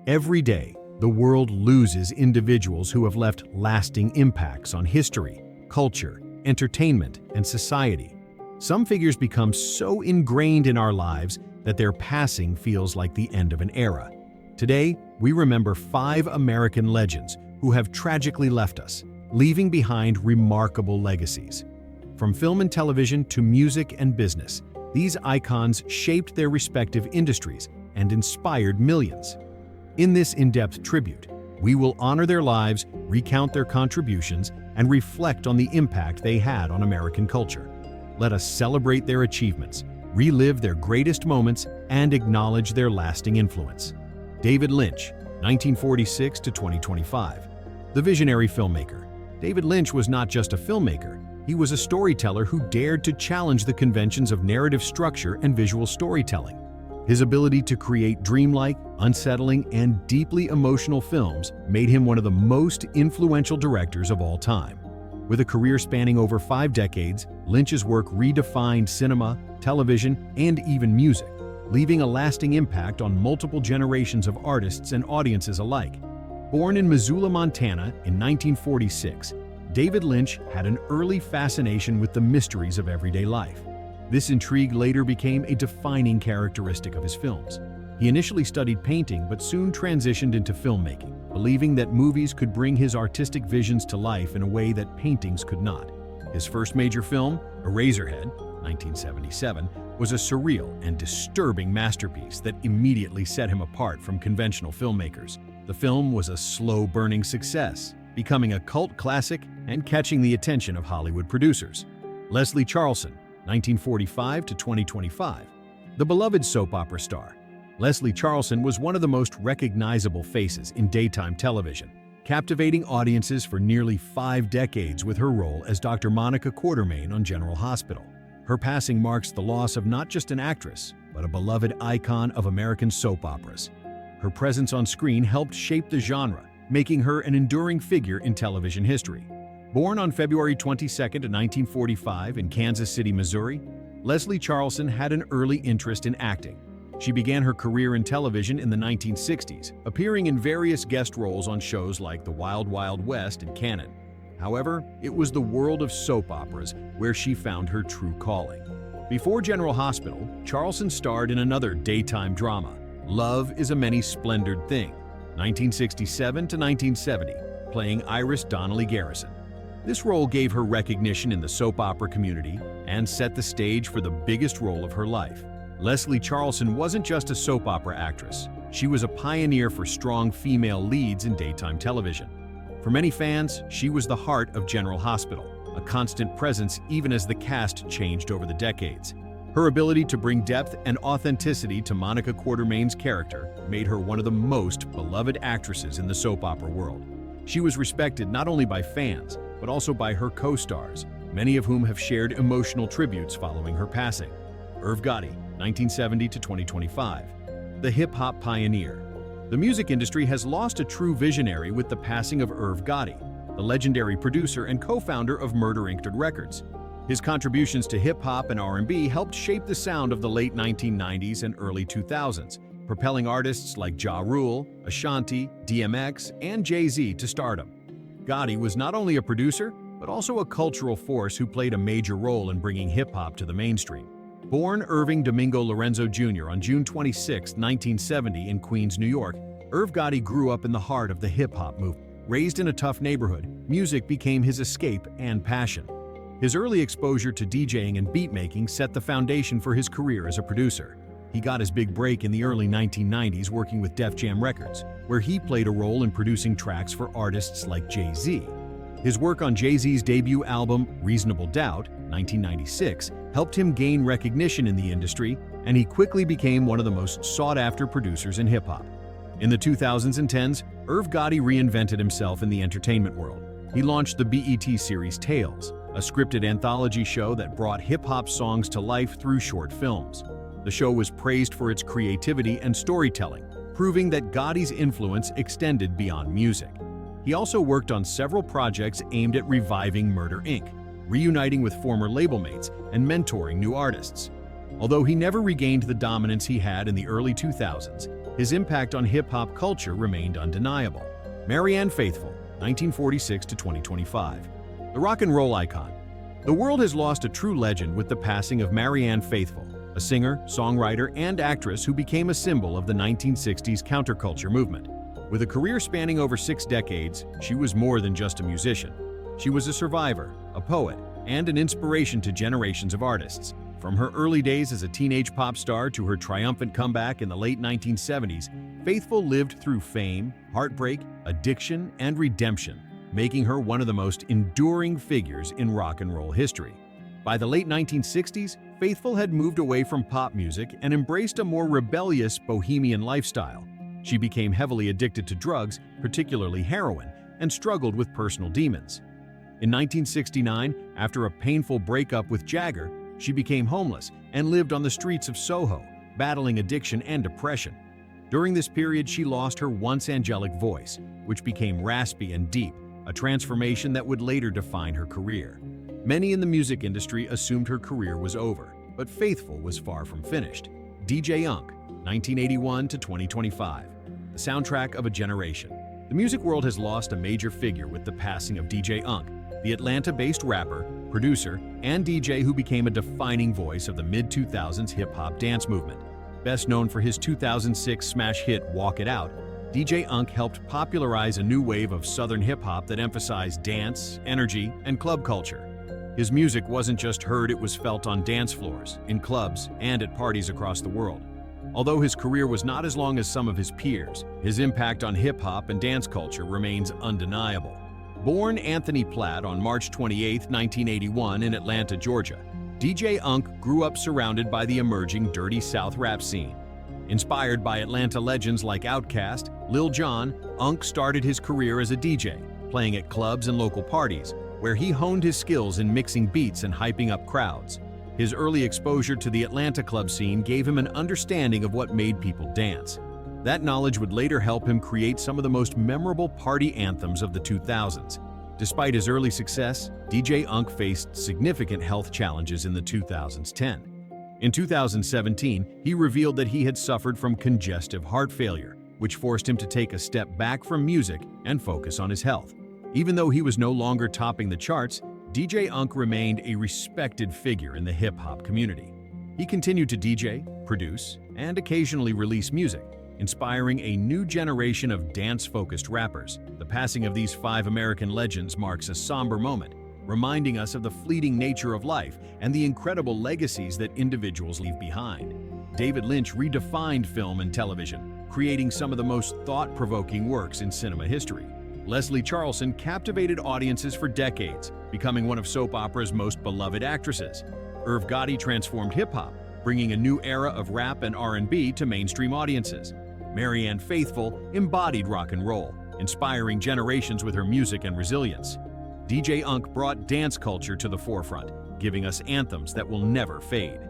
Every day, the world loses individuals who have left lasting impacts on history, culture, entertainment, and society. Some figures become so ingrained in our lives that their passing feels like the end of an era. Today, we remember 5 American legends who have tragically left us, leaving behind remarkable legacies. From film and television to music and business, these icons shaped their respective industries and inspired millions. In this in-depth tribute, we will honor their lives, recount their contributions, and reflect on the impact they had on American culture. Let us celebrate their achievements, relive their greatest moments, and acknowledge their lasting influence. David Lynch, 1946 to 2025. The visionary filmmaker. David Lynch was not just a filmmaker, he was a storyteller who dared to challenge the conventions of narrative structure and visual storytelling. His ability to create dreamlike, unsettling, and deeply emotional films made him one of the most influential directors of all time. With a career spanning over 5 decades, Lynch's work redefined cinema, television, and even music, leaving a lasting impact on multiple generations of artists and audiences alike. Born in Missoula, Montana in 1946, David Lynch had an early fascination with the mysteries of everyday life. This intrigue later became a defining characteristic of his films. He initially studied painting but soon transitioned into filmmaking, believing that movies could bring his artistic visions to life in a way that paintings could not. His first major film, Eraserhead, 1977, was a surreal and disturbing masterpiece that immediately set him apart from conventional filmmakers. The film was a slow-burning success, becoming a cult classic and catching the attention of Hollywood producers. Leslie Charlson, 1945 to 2025. The beloved soap opera star, Leslie Charlson was one of the most recognizable faces in daytime television, captivating audiences for nearly 5 decades with her role as Dr. Monica Quartermaine on General Hospital. Her passing marks the loss of not just an actress, but a beloved icon of American soap operas. Her presence on screen helped shape the genre, making her an enduring figure in television history. Born on February 22, 1945 in Kansas City, Missouri, Leslie Charlson had an early interest in acting. She began her career in television in the 1960s, appearing in various guest roles on shows like The Wild Wild West and Canon. However, it was the world of soap operas where she found her true calling. Before General Hospital, Charlson starred in another daytime drama, Love is a Many Splendored Thing, 1967 to 1970, playing Iris Donnelly Garrison. This role gave her recognition in the soap opera community and set the stage for the biggest role of her life. Leslie Charlson wasn't just a soap opera actress. She was a pioneer for strong female leads in daytime television. For many fans, she was the heart of General Hospital, a constant presence even as the cast changed over the decades. Her ability to bring depth and authenticity to Monica Quartermaine's character made her one of the most beloved actresses in the soap opera world. She was respected not only by fans, but also by her co-stars, many of whom have shared emotional tributes following her passing. Irv Gotti, 1970 to 2025. The hip-hop pioneer. The music industry has lost a true visionary with the passing of Irv Gotti, the legendary producer and co-founder of Murder Inc. Records. His contributions to hip-hop and R&B helped shape the sound of the late 1990s and early 2000s, propelling artists like Ja Rule, Ashanti, DMX, and Jay-Z to stardom. Gotti was not only a producer, but also a cultural force who played a major role in bringing hip-hop to the mainstream. Born Irving Domingo Lorenzo Jr. on June 26, 1970 in Queens, New York, Irv Gotti grew up in the heart of the hip-hop movement. Raised in a tough neighborhood, music became his escape and passion. His early exposure to DJing and beatmaking set the foundation for his career as a producer. He got his big break in the early 1990s working with Def Jam Records, where he played a role in producing tracks for artists like Jay-Z. His work on Jay-Z's debut album, Reasonable Doubt, 1996, helped him gain recognition in the industry, and he quickly became one of the most sought-after producers in hip-hop. In the 2000s and 10s, Irv Gotti reinvented himself in the entertainment world. He launched the BET series Tales, a scripted anthology show that brought hip-hop songs to life through short films. The show was praised for its creativity and storytelling, proving that Gotti's influence extended beyond music. He also worked on several projects aimed at reviving Murder Inc., reuniting with former label mates and mentoring new artists. Although he never regained the dominance he had in the early 2000s, his impact on hip-hop culture remained undeniable. Marianne Faithfull, 1946 to 2025. The rock and roll icon. The world has lost a true legend with the passing of Marianne Faithfull, a singer, songwriter, and actress who became a symbol of the 1960s counterculture movement. With a career spanning over 6 decades, she was more than just a musician. She was a survivor, a poet, and an inspiration to generations of artists. From her early days as a teenage pop star to her triumphant comeback in the late 1970s, Faithfull lived through fame, heartbreak, addiction, and redemption, making her one of the most enduring figures in rock and roll history. By the late 1960s, Faithfull had moved away from pop music and embraced a more rebellious bohemian lifestyle. She became heavily addicted to drugs, particularly heroin, and struggled with personal demons. In 1969, after a painful breakup with Jagger, she became homeless and lived on the streets of Soho, battling addiction and depression. During this period, she lost her once angelic voice, which became raspy and deep, a transformation that would later define her career. Many in the music industry assumed her career was over, but Faithfull was far from finished. DJ Unk, 1981 to 2025. The soundtrack of a generation. The music world has lost a major figure with the passing of DJ Unk, the Atlanta-based rapper, producer, and DJ who became a defining voice of the mid-2000s hip-hop dance movement. Best known for his 2006 smash hit Walk It Out, DJ Unk helped popularize a new wave of Southern hip-hop that emphasized dance, energy, and club culture. His music wasn't just heard, it was felt on dance floors, in clubs, and at parties across the world. Although his career was not as long as some of his peers, his impact on hip-hop and dance culture remains undeniable. Born Anthony Platt on March 28, 1981 in Atlanta, Georgia, DJ Unk grew up surrounded by the emerging Dirty South rap scene. Inspired by Atlanta legends like Outkast, Lil Jon, Unk started his career as a DJ, playing at clubs and local parties, where he honed his skills in mixing beats and hyping up crowds. His early exposure to the Atlanta club scene gave him an understanding of what made people dance. That knowledge would later help him create some of the most memorable party anthems of the 2000s. Despite his early success, DJ Unk faced significant health challenges in the 2010s. In 2017, he revealed that he had suffered from congestive heart failure, which forced him to take a step back from music and focus on his health. Even though he was no longer topping the charts, DJ Unk remained a respected figure in the hip-hop community. He continued to DJ, produce, and occasionally release music, inspiring a new generation of dance-focused rappers. The passing of these 5 American legends marks a somber moment, reminding us of the fleeting nature of life and the incredible legacies that individuals leave behind. David Lynch redefined film and television, creating some of the most thought-provoking works in cinema history. Leslie Charlson captivated audiences for decades, becoming one of soap opera's most beloved actresses. Irv Gotti transformed hip-hop, bringing a new era of rap and R&B to mainstream audiences. Marianne Faithfull embodied rock and roll, inspiring generations with her music and resilience. DJ Unk brought dance culture to the forefront, giving us anthems that will never fade.